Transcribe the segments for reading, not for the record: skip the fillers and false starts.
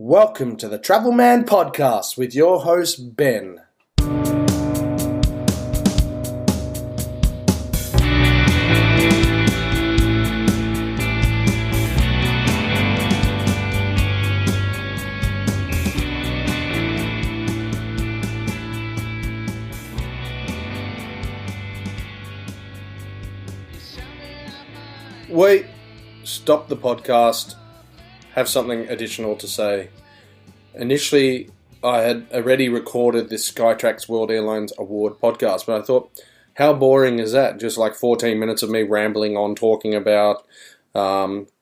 Welcome to the Travel Man Podcast with your host, Ben. Wait, stop the podcast. Have something additional to say. Initially, I had already recorded this Skytrax World Airlines Award podcast, but I thought, how boring is that? Just like 14 minutes of me rambling on, talking about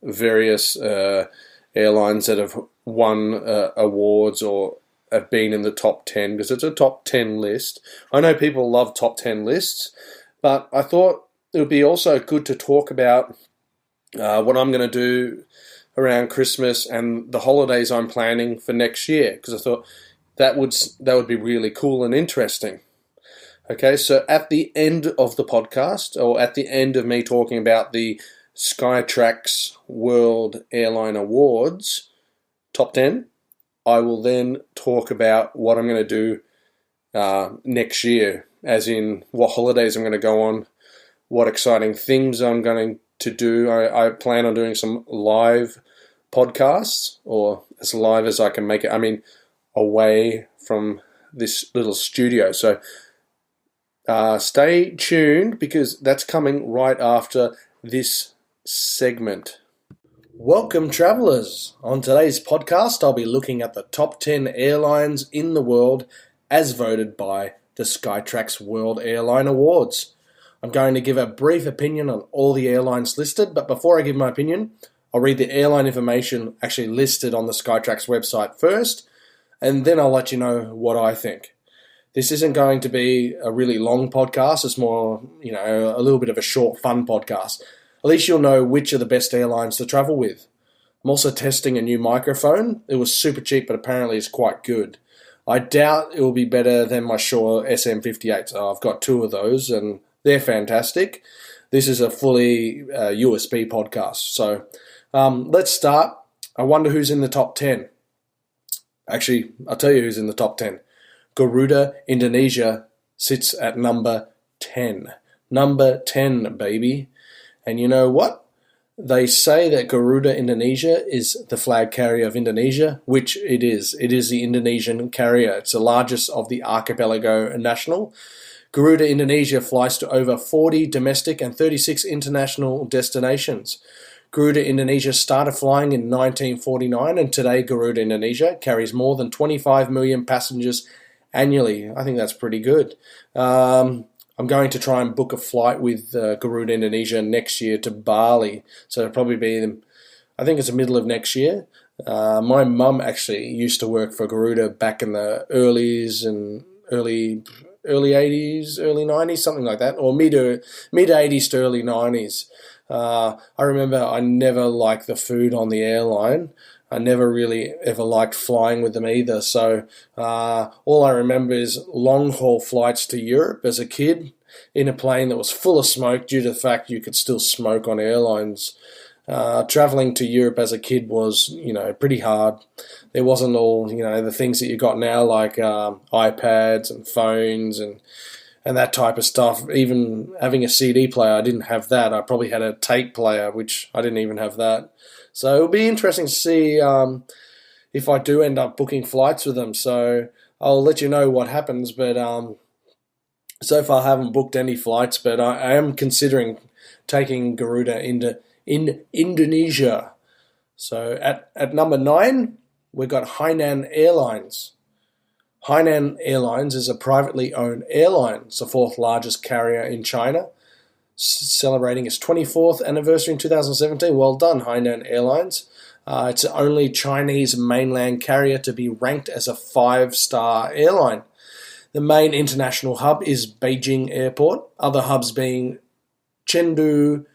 various airlines that have won awards or have been in the top 10, because it's a top 10 list. I know people love top 10 lists, but I thought it would be also good to talk about what I'm going to do around Christmas and the holidays I'm planning for next year, because I thought that would be really cool and interesting. Okay, so at the end of the podcast, or at the end of me talking about the Skytrax World Airline Awards top 10, I will then talk about what I'm going to do next year, as in what holidays I'm going to go on, what exciting things I'm going to do. I plan on doing some live podcasts, or as live as I can make it. I mean, away from this little studio. So stay tuned, because that's coming right after this segment. Welcome, travellers. On today's podcast, I'll be looking at the top 10 airlines in the world as voted by the Skytrax World Airline Awards. I'm going to give a brief opinion on all the airlines listed, but before I give my opinion, I'll read the airline information actually listed on the Skytrax website first, and then I'll let you know what I think. This isn't going to be a really long podcast. It's more, a little bit of a short, fun podcast. At least you'll know which are the best airlines to travel with. I'm also testing a new microphone. It was super cheap, but apparently it's quite good. I doubt it will be better than my Shure SM58. So I've got two of those, and they're fantastic. This is a fully USB podcast. So let's start. I wonder who's in the top 10. Actually, I'll tell you who's in the top 10. Garuda Indonesia sits at number 10. Number 10, baby. And you know what? They say that Garuda Indonesia is the flag carrier of Indonesia, which it is. It is the Indonesian carrier. It's the largest of the archipelago national. Garuda Indonesia flies to over 40 domestic and 36 international destinations. Garuda Indonesia started flying in 1949, and today Garuda Indonesia carries more than 25 million passengers annually. I think that's pretty good. I'm going to try and book a flight with Garuda Indonesia next year to Bali. So it'll probably be, I think it's the middle of next year. My mum actually used to work for Garuda back in the early 80s, early 90s, something like that, or mid 80s to early 90s. I remember I never liked the food on the airline. I never really ever liked flying with them either. So all I remember is long-haul flights to Europe as a kid in a plane that was full of smoke due to the fact you could still smoke on airlines. Traveling to Europe as a kid was, pretty hard. There wasn't all, the things that you got now, like iPads and phones and that type of stuff. Even having a CD player, I didn't have that. I probably had a tape player, which I didn't even have that. So it'll be interesting to see if I do end up booking flights with them. So I'll let you know what happens. But so far I haven't booked any flights, but I am considering taking Garuda in Indonesia. So at number 9, we've got Hainan Airlines. Hainan Airlines is a privately owned airline. It's the 4th largest carrier in China, celebrating its 24th anniversary in 2017. Well done, Hainan Airlines. It's the only Chinese mainland carrier to be ranked as a 5-star airline. The main international hub is Beijing Airport, other hubs being Chengdu,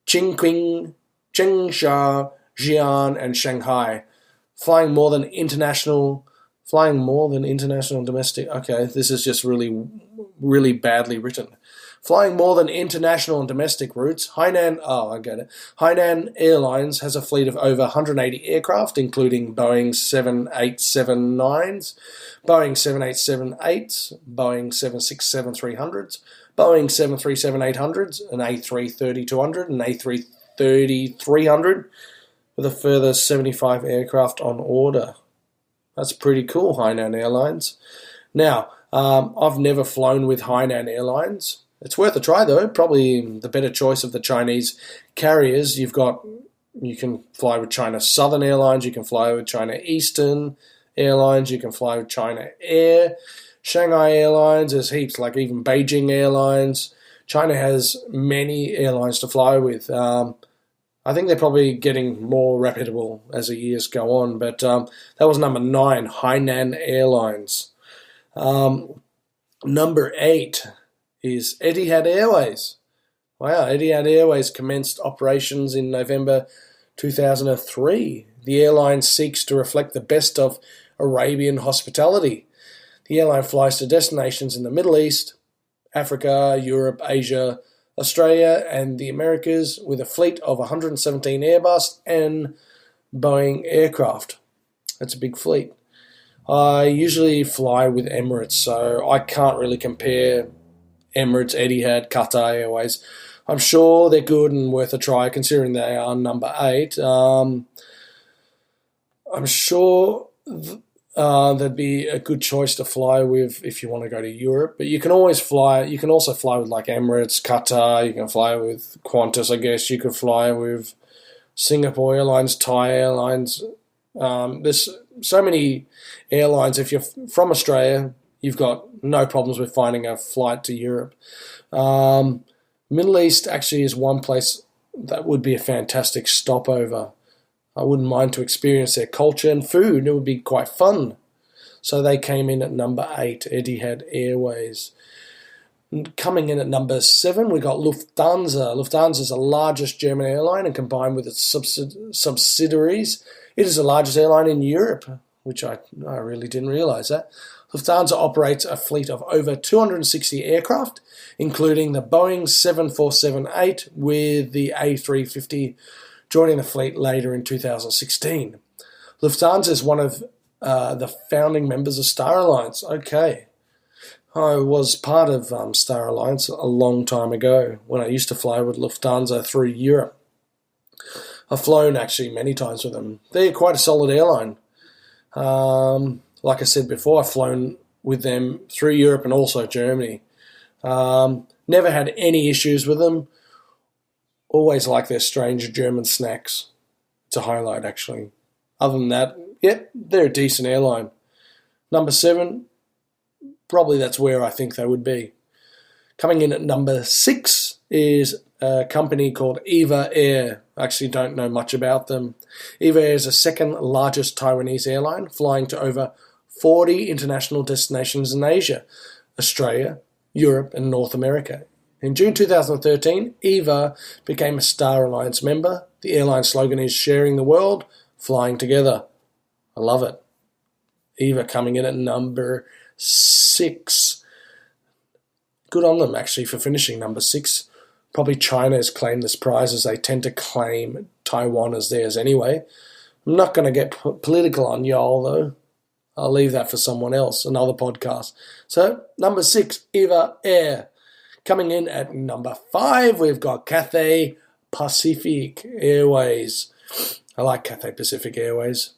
Chongqing, Changsha, Xi'an, and Shanghai. Flying more than international domestic. Okay, this is just really, really badly written. Flying more than international and domestic routes, Hainan Airlines has a fleet of over 180 aircraft, including Boeing 787-9s, Boeing 787-8s, Boeing 767-300s, Boeing 737-800s, an A330-200, an A330-300, with a further 75 aircraft on order. That's pretty cool, Hainan Airlines. Now, I've never flown with Hainan Airlines. It's worth a try, though. Probably the better choice of the Chinese carriers. You can fly with China Southern Airlines, you can fly with China Eastern Airlines, you can fly with China Air, Shanghai Airlines, there's heaps, like even Beijing Airlines. China has many airlines to fly with. I think they're probably getting more reputable as the years go on, but that was number 9, Hainan Airlines. Number 8 is Etihad Airways. Wow, Etihad Airways commenced operations in November 2003. The airline seeks to reflect the best of Arabian hospitality. The airline flies to destinations in the Middle East, Africa, Europe, Asia, Australia, and the Americas with a fleet of 117 Airbus and Boeing aircraft. That's a big fleet. I usually fly with Emirates, so I can't really compare Emirates, Etihad, Cathay Airways. I'm sure they're good and worth a try, considering they are number 8. I'm sure that'd be a good choice to fly with if you want to go to Europe. But you can always fly. You can also fly with like Emirates, Qatar. You can fly with Qantas, I guess. You could fly with Singapore Airlines, Thai Airlines. There's so many airlines. If you're from Australia, you've got no problems with finding a flight to Europe. Middle East actually is one place that would be a fantastic stopover. I wouldn't mind to experience their culture and food. It would be quite fun. So they came in at number 8, Etihad Airways. Coming in at number 7, we got Lufthansa. Lufthansa is the largest German airline, and combined with its subsidiaries, it is the largest airline in Europe, which I really didn't realise that. Lufthansa operates a fleet of over 260 aircraft, including the Boeing 747-8 with the A350 joining the fleet later in 2016. Lufthansa is one of the founding members of Star Alliance. Okay. I was part of Star Alliance a long time ago when I used to fly with Lufthansa through Europe. I've flown actually many times with them. They're quite a solid airline. Like I said before, I've flown with them through Europe and also Germany. Never had any issues with them. Always like their strange German snacks. It's a highlight, actually. Other than that, yep, they're a decent airline. Number 7, probably that's where I think they would be. Coming in at number 6 is a company called Eva Air. I actually don't know much about them. Eva Air is the second largest Taiwanese airline, flying to over 40 international destinations in Asia, Australia, Europe, and North America. In June 2013, Eva became a Star Alliance member. The airline slogan is "Sharing the World, Flying Together." I love it. Eva coming in at number 6. Good on them, actually, for finishing number 6. Probably China has claimed this prize, as they tend to claim Taiwan as theirs anyway. I'm not going to get political on y'all, though. I'll leave that for someone else, another podcast. So, number 6, Eva Air. Coming in at number 5, we've got Cathay Pacific Airways. I like Cathay Pacific Airways.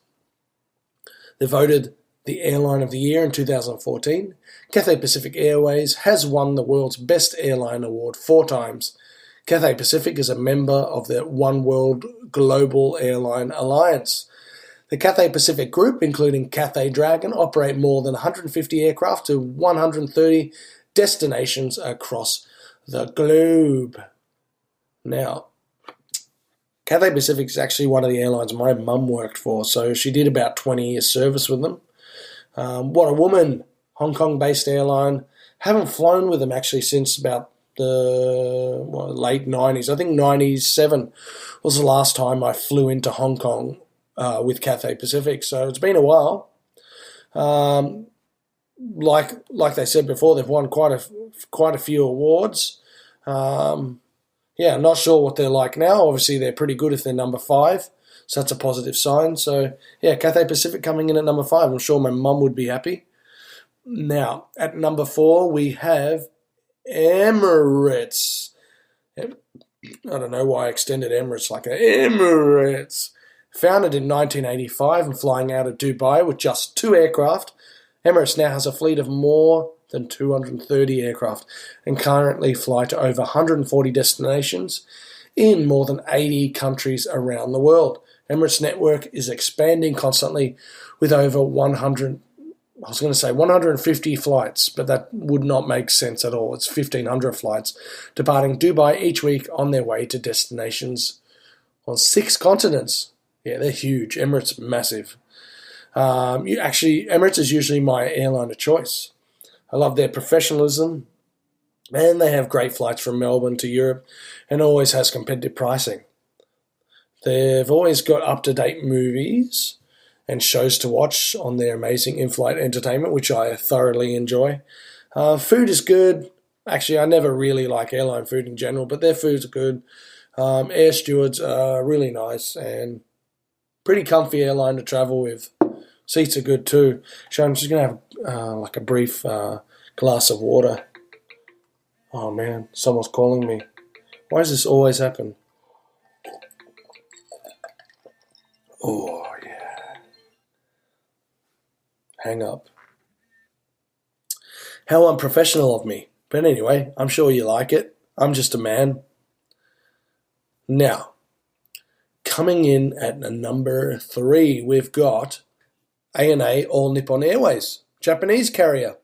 They voted the Airline of the Year in 2014. Cathay Pacific Airways has won the World's Best Airline Award 4 times. Cathay Pacific is a member of the One World Global Airline Alliance. The Cathay Pacific Group, including Cathay Dragon, operate more than 150 aircraft to 130 destinations across the globe. Now, Cathay Pacific is actually one of the airlines my mum worked for, so she did about 20 years service with them. What a woman! Hong Kong-based airline. Haven't flown with them actually since about the late 90s. I think 97 was the last time I flew into Hong Kong with Cathay Pacific, so it's been a while. Like they said before, they've won quite a few awards. Yeah, I'm not sure what they're like now. Obviously, they're pretty good if they're number 5, so that's a positive sign. So, yeah, Cathay Pacific coming in at number 5. I'm sure my mum would be happy. Now, at number 4, we have Emirates. I don't know why I extended Emirates like that. Emirates. Founded in 1985 and flying out of Dubai with just 2 aircraft, Emirates now has a fleet of more than 230 aircraft and currently fly to over 140 destinations in more than 80 countries around the world. Emirates' network is expanding constantly with over 150 flights, but that would not make sense at all. It's 1,500 flights departing Dubai each week on their way to destinations on 6 continents. Yeah, they're huge. Emirates, massive. Emirates is usually my airline of choice. I love their professionalism, and they have great flights from Melbourne to Europe and always has competitive pricing. They've always got up-to-date movies and shows to watch on their amazing in-flight entertainment, which I thoroughly enjoy. Food is good. Actually, I never really like airline food in general, but their food's good. Air stewards are really nice and pretty comfy airline to travel with. Seats are good too. So I'm just going to have a brief glass of water. Oh man, someone's calling me. Why does this always happen? Oh yeah. Hang up. How unprofessional of me. But anyway, I'm sure you like it. I'm just a man. Now, coming in at number 3, we've got ANA All Nippon Airways, Japanese carrier.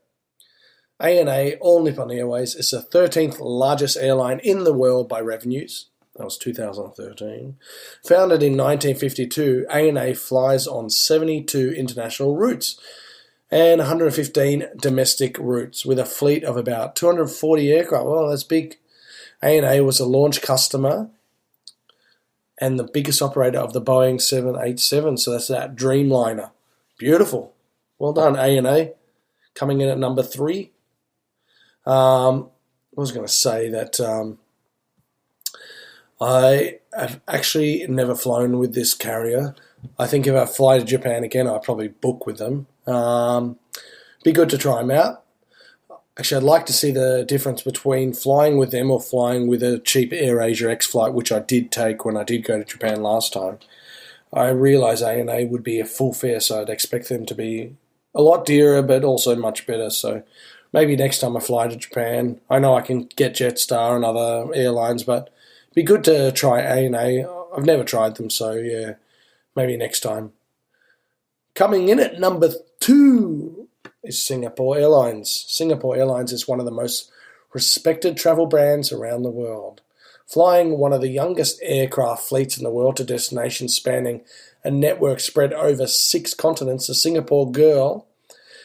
ANA All Nippon Airways is the 13th largest airline in the world by revenues. That was 2013. Founded in 1952, ANA flies on 72 international routes and 115 domestic routes with a fleet of about 240 aircraft. Well, that's big. ANA was a launch customer and the biggest operator of the Boeing 787, so that's that Dreamliner. Beautiful. Well done, ANA. Coming in at number 3. I was going to say that I have actually never flown with this carrier. I think if I fly to Japan again, I'll probably book with them. Be good to try them out. Actually, I'd like to see the difference between flying with them or flying with a cheap AirAsia X flight, which I did take when I did go to Japan last time. I realise ANA would be a full fare, so I'd expect them to be a lot dearer, but also much better. So maybe next time I fly to Japan, I know I can get Jetstar and other airlines, but it'd be good to try ANA. I've never tried them, so yeah, maybe next time. Coming in at number 2 is Singapore Airlines. Singapore Airlines is one of the most respected travel brands around the world. Flying one of the youngest aircraft fleets in the world to destinations spanning a network spread over 6 continents, the Singapore Girl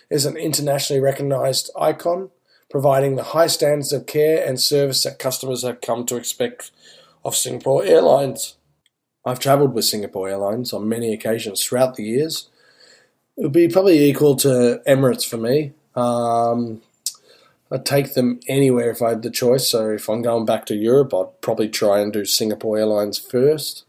is an internationally recognised icon, providing the high standards of care and service that customers have come to expect of Singapore Airlines. I've travelled with Singapore Airlines on many occasions throughout the years. It would be probably equal to Emirates for me. I'd take them anywhere if I had the choice. So if I'm going back to Europe, I'd probably try and do Singapore Airlines first.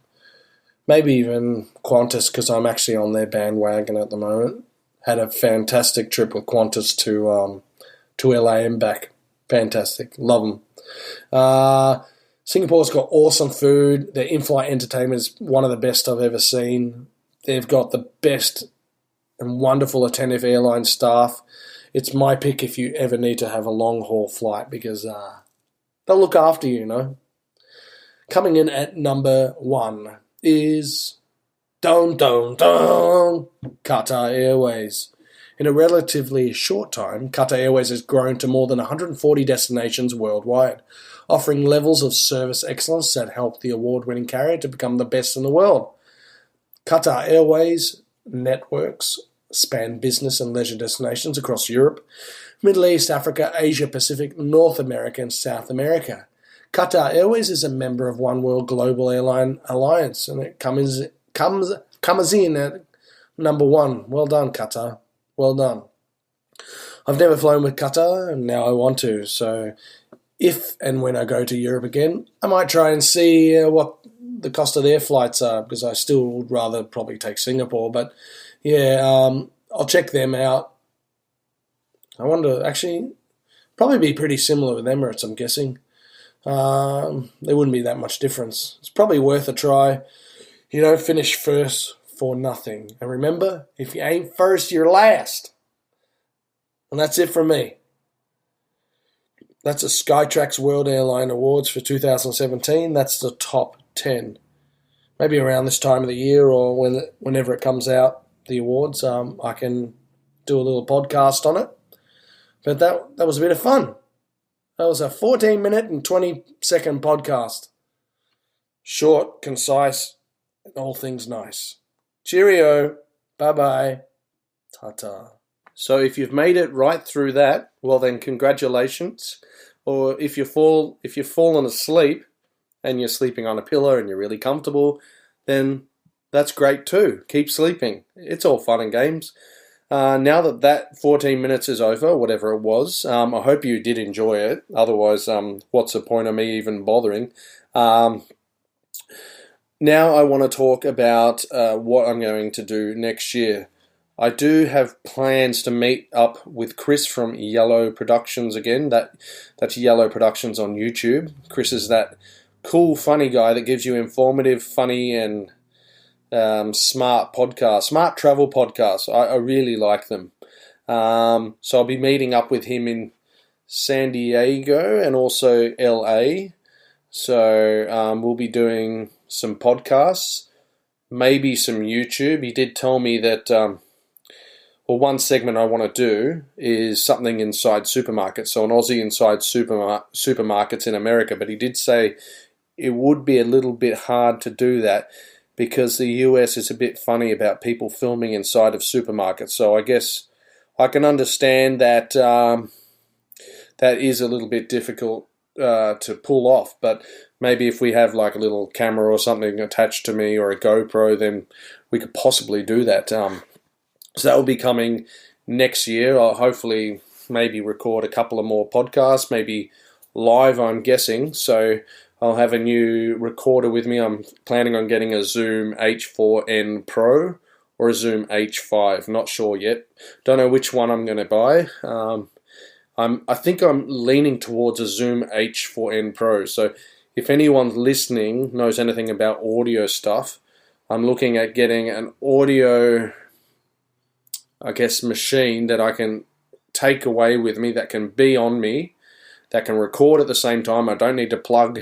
Maybe even Qantas, because I'm actually on their bandwagon at the moment. Had a fantastic trip with Qantas to LA and back. Fantastic. Love them. Singapore's got awesome food. Their in-flight entertainment is one of the best I've ever seen. They've got the best and wonderful attentive airline staff. It's my pick if you ever need to have a long-haul flight because they'll look after you, you know. Coming in at number 1 is Qatar Airways. In a relatively short time, Qatar Airways has grown to more than 140 destinations worldwide, offering levels of service excellence that help the award-winning carrier to become the best in the world. Qatar Airways networks span business and leisure destinations across Europe, Middle East, Africa, Asia Pacific, North America, and South America. Qatar Airways is a member of One World Global Airline Alliance, and it comes in at number 1. Well done, Qatar. Well done. I've never flown with Qatar, and now I want to. So if and when I go to Europe again, I might try and see what the cost of their flights are, because I still would rather probably take Singapore. But yeah, I'll check them out. I wonder, actually, probably be pretty similar with Emirates, I'm guessing. There wouldn't be that much difference. It's probably worth a try. You don't finish first for nothing. And remember, if you ain't first, you're last. And that's it from me. That's the Skytrax World Airline Awards for 2017. That's the top 10. Maybe around this time of the year or whenever it comes out, the awards, I can do a little podcast on it. But that was a bit of fun. That was a 14-minute and 20-second podcast. Short, concise, and all things nice. Cheerio. Bye-bye. Ta-ta. So if you've made it right through that, well then congratulations. Or if you've fallen asleep and you're sleeping on a pillow and you're really comfortable, then that's great too. Keep sleeping. It's all fun and games. Now that 14 minutes is over, whatever it was, I hope you did enjoy it. Otherwise, what's the point of me even bothering? Now I want to talk about what I'm going to do next year. I do have plans to meet up with Chris from Yellow Productions again. That's Yellow Productions on YouTube. Chris is that cool, funny guy that gives you informative, funny, and smart travel podcasts. I really like them. So I'll be meeting up with him in San Diego and also LA. So we'll be doing some podcasts, maybe some YouTube. He did tell me that one segment I want to do is something inside supermarkets, so an Aussie inside supermarkets in America. But he did say it would be a little bit hard to do that because the US is a bit funny about people filming inside of supermarkets. So I guess I can understand that that is a little bit difficult to pull off. But maybe if we have like a little camera or something attached to me or a GoPro, then we could possibly do that. So that will be coming next year. I'll hopefully maybe record a couple of more podcasts, maybe live, I'm guessing. So I'll have a new recorder with me. I'm planning on getting a Zoom H4n Pro or a Zoom H5. Not sure yet. Don't know which one I'm going to buy. I think I'm leaning towards a Zoom H4n Pro. So if anyone listening knows anything about audio stuff, I'm looking at getting an audio, I guess, machine that I can take away with me, that can be on me, that can record at the same time. I don't need to plug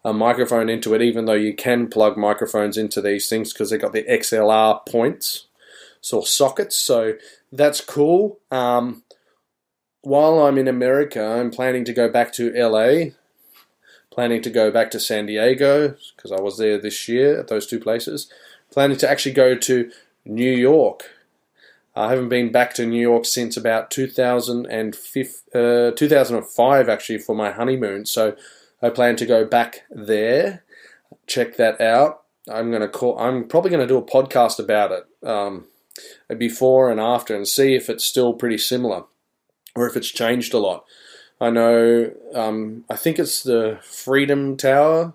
a microphone into it, even though you can plug microphones into these things because they've got the XLR points, so sockets. So that's cool. While I'm in America, I'm planning to go back to LA, planning to go back to San Diego because I was there this year at those two places, planning to actually go to New York. I haven't been back to New York since about 2005 actually, for my honeymoon. So I plan to go back there, check that out. I'm probably going to do a podcast about it, before and after, and see if it's still pretty similar or if it's changed a lot. I know, I think it's the Freedom Tower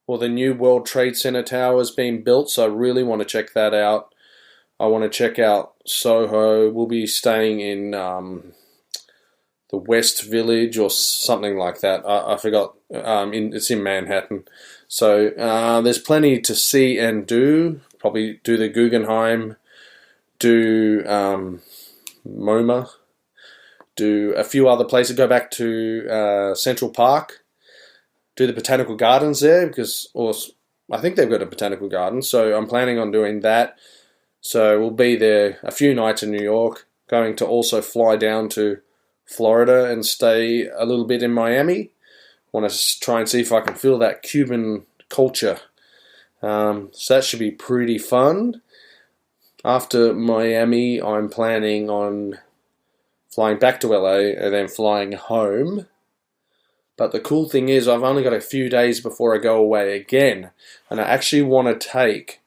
or the new World Trade Center tower is being built, so I really want to check that out. I want to check out Soho. We'll be staying in the West Village or something like that. I forgot. It's in Manhattan. So there's plenty to see and do. Probably do the Guggenheim, do MoMA, do a few other places. Go back to Central Park, do the Botanical Gardens there, or I think they've got a Botanical Garden. So I'm planning on doing that. So we'll be there a few nights in New York, going to also fly down to Florida and stay a little bit in Miami. Want to try and see if I can feel that Cuban culture. So that should be pretty fun. After Miami, I'm planning on flying back to LA and then flying home. But the cool thing is I've only got a few days before I go away again. And I actually want to take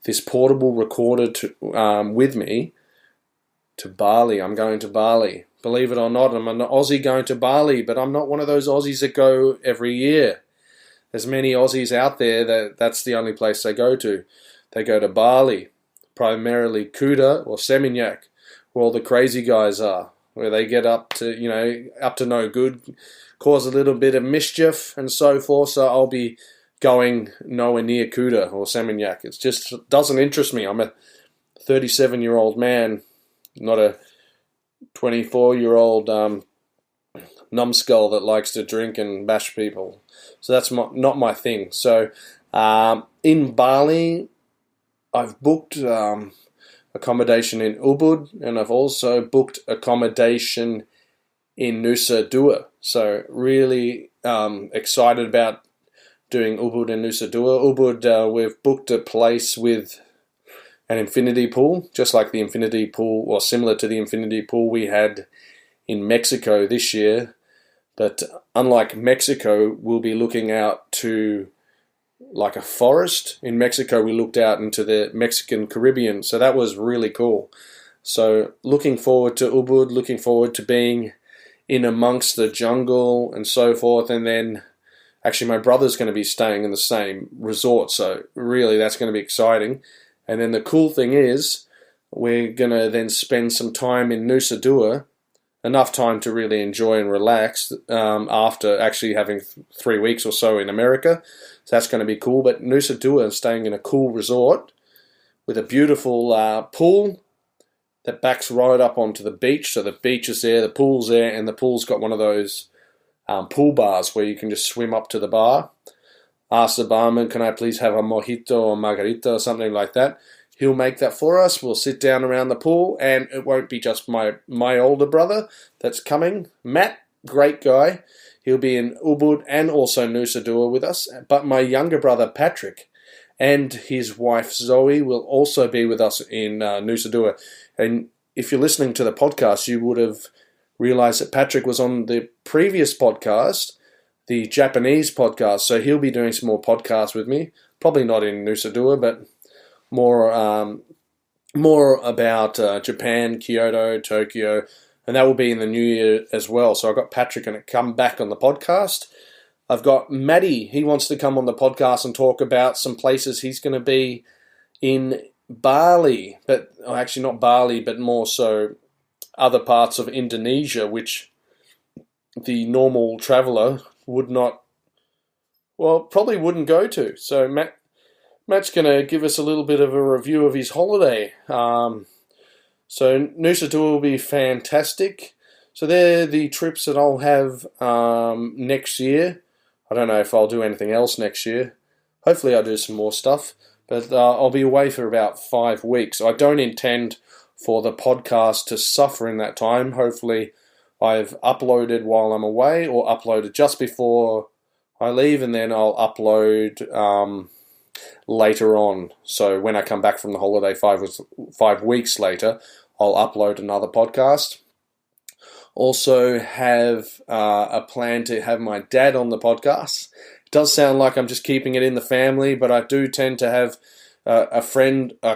this portable recorder with me to Bali. I'm going to Bali believe it or not, I'm an Aussie going to Bali, but I'm not one of those Aussies that go every year. There's many Aussies out there that's the only place they go to. They go to Bali, primarily Kuta or Seminyak, where all the crazy guys are, where they get up to no good, cause a little bit of mischief and so forth. So I'll be going nowhere near Kuta or Seminyak. It just doesn't interest me. I'm a 37-year-old man, not a 24-year-old numbskull that likes to drink and bash people. So that's not my thing. So in Bali, I've booked accommodation in Ubud, and I've also booked accommodation in Nusa Dua. So really excited about doing Ubud and Nusa Dua. Ubud, we've booked a place with an infinity pool, just like the infinity pool, or similar to the infinity pool we had in Mexico this year. But unlike Mexico, we'll be looking out to like a forest. In Mexico, we looked out into the Mexican Caribbean, so that was really cool. So looking forward to Ubud, looking forward to being in amongst the jungle and so forth. And then actually my brother's going to be staying in the same resort, so really that's going to be exciting. And then the cool thing is we're going to then spend some time in Nusa Dua, enough time to really enjoy and relax after actually having 3 weeks or so in America. So that's going to be cool. But Nusa Dua is staying in a cool resort with a beautiful pool that backs right up onto the beach. So the beach is there, the pool's there, and the pool's got one of those pool bars where you can just swim up to the bar. Ask the barman, can I please have a mojito or margarita or something like that? He'll make that for us. We'll sit down around the pool, and it won't be just my older brother that's coming. Matt, great guy. He'll be in Ubud and also Nusa Dua with us. But my younger brother, Patrick, and his wife, Zoe, will also be with us in Nusa Dua. And if you're listening to the podcast, you would have realized that Patrick was on the previous podcast, the Japanese podcast. So he'll be doing some more podcasts with me. Probably not in Nusa Dua, but more about Japan, Kyoto, Tokyo, and that will be in the new year as well. So I've got Patrick going to come back on the podcast. I've got Maddie. He wants to come on the podcast and talk about some places he's going to be in Bali, but actually not Bali, but more so other parts of Indonesia, which the normal traveller probably wouldn't go to. So Matt's going to give us a little bit of a review of his holiday. So Nusa Dua will be fantastic. So they're the trips that I'll have next year. I don't know if I'll do anything else next year. Hopefully I'll do some more stuff. But I'll be away for about 5 weeks. I don't intend for the podcast to suffer in that time. Hopefully I've uploaded while I'm away, or uploaded just before I leave, and then I'll upload later on. So when I come back from the holiday 5 weeks later, I'll upload another podcast. Also have a plan to have my dad on the podcast. It does sound like I'm just keeping it in the family, but I do tend to have a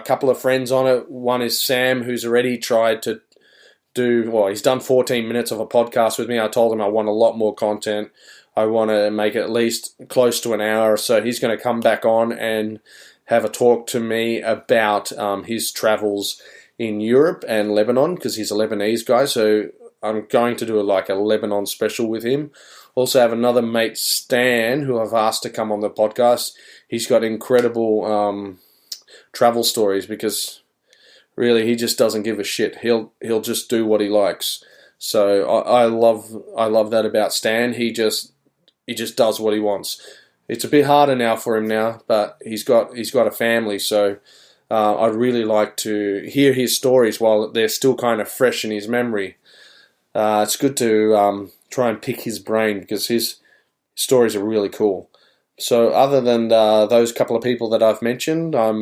couple of friends on it. One is Sam, who's already tried to he's done 14 minutes of a podcast with me. I told him I want a lot more content. I want to make it at least close to an hour, so he's going to come back on and have a talk to me about his travels in Europe and Lebanon, because he's a Lebanese guy, so I'm going to do a Lebanon special with him. Also have another mate, Stan, who I've asked to come on the podcast. He's got incredible travel stories, because really he just doesn't give a shit. He'll just do what he likes. So I love that about Stan. He just does what he wants. It's a bit harder now for him now, but he's got a family, so I'd really like to hear his stories while they're still kind of fresh in his memory. It's good to try and pick his brain, because his stories are really cool. So other than those couple of people that I've mentioned, I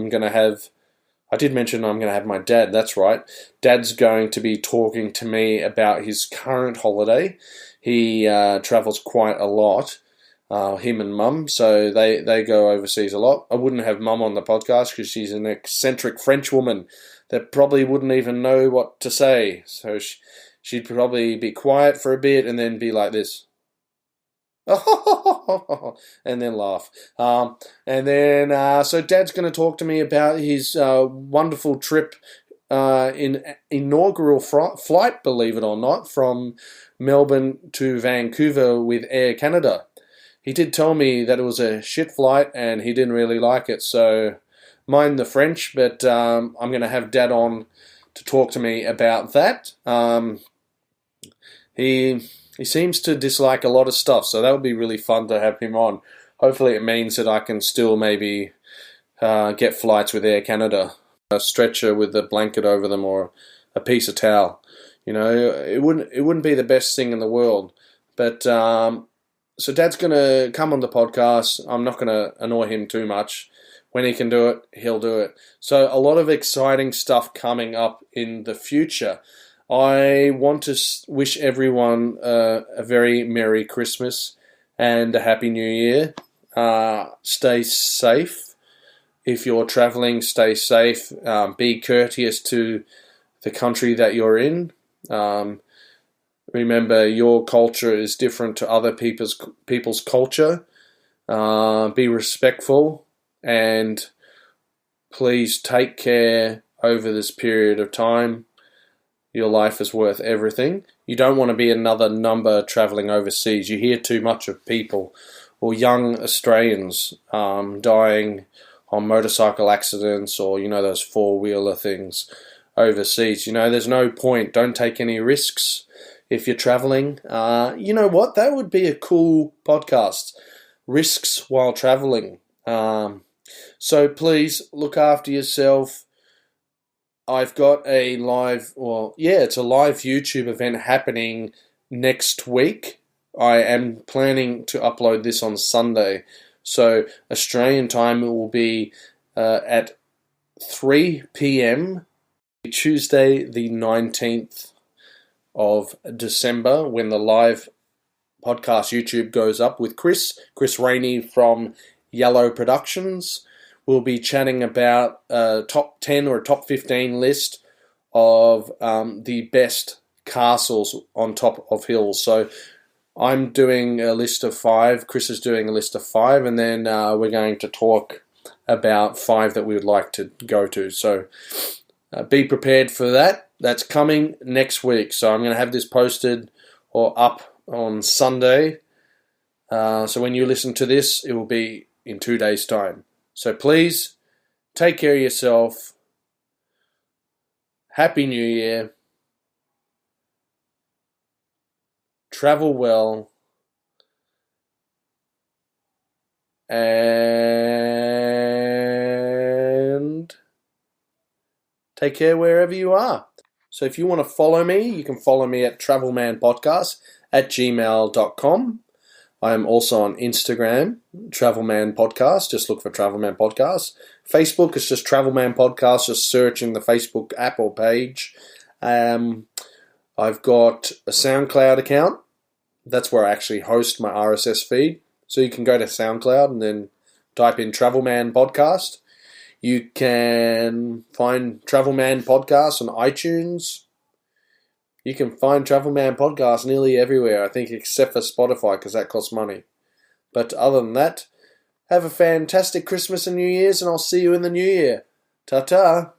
did mention I'm going to have my dad, that's right. Dad's going to be talking to me about his current holiday. He travels quite a lot, him and Mum, so they go overseas a lot. I wouldn't have Mum on the podcast because she's an eccentric French woman that probably wouldn't even know what to say. So she'd probably be quiet for a bit and then be like this. And then laugh. So Dad's going to talk to me about his wonderful trip in inaugural flight, believe it or not, from Melbourne to Vancouver with Air Canada. He did tell me that it was a shit flight and he didn't really like it, so mind the French, but I'm going to have Dad on to talk to me about that. He seems to dislike a lot of stuff, so that would be really fun to have him on. Hopefully it means that I can still maybe get flights with Air Canada. A stretcher with a blanket over them or a piece of towel. It wouldn't be the best thing in the world. But so Dad's going to come on the podcast. I'm not going to annoy him too much. When he can do it, he'll do it. So a lot of exciting stuff coming up in the future. I want to wish everyone a very Merry Christmas and a Happy New Year. Stay safe. If you're traveling, stay safe. Be courteous to the country that you're in. Remember, your culture is different to other people's culture. Be respectful and please take care over this period of time. Your life is worth everything. You don't want to be another number travelling overseas. You hear too much of people or young Australians dying on motorcycle accidents or, those four-wheeler things overseas. There's no point. Don't take any risks if you're travelling. You know what? That would be a cool podcast. Risks while travelling. So please look after yourself. I've got a live YouTube event happening next week. I am planning to upload this on Sunday. So Australian time it will be at 3 p.m. Tuesday the 19th of December when the live podcast YouTube goes up with Chris Rainey from Yellow Productions. We'll be chatting about a top 10 or a top 15 list of the best castles on top of hills. So I'm doing a list of 5, Chris is doing a list of 5, and then we're going to talk about 5 that we would like to go to. So be prepared for that. That's coming next week. So I'm going to have this posted or up on Sunday. So when you listen to this, it will be in 2 days' time. So please, take care of yourself. Happy New Year. Travel well. And take care wherever you are. So if you want to follow me, you can follow me at travelmanpodcast@gmail.com. I am also on Instagram, Travelman Podcast. Just look for Travelman Podcast. Facebook is just Travelman Podcast. Just search in the Facebook app or page. I've got a SoundCloud account. That's where I actually host my RSS feed. So you can go to SoundCloud and then type in Travelman Podcast. You can find Travelman Podcast on iTunes. You can find Travelman Podcast nearly everywhere, I think, except for Spotify, because that costs money. But other than that, have a fantastic Christmas and New Year's, and I'll see you in the New Year. Ta-ta!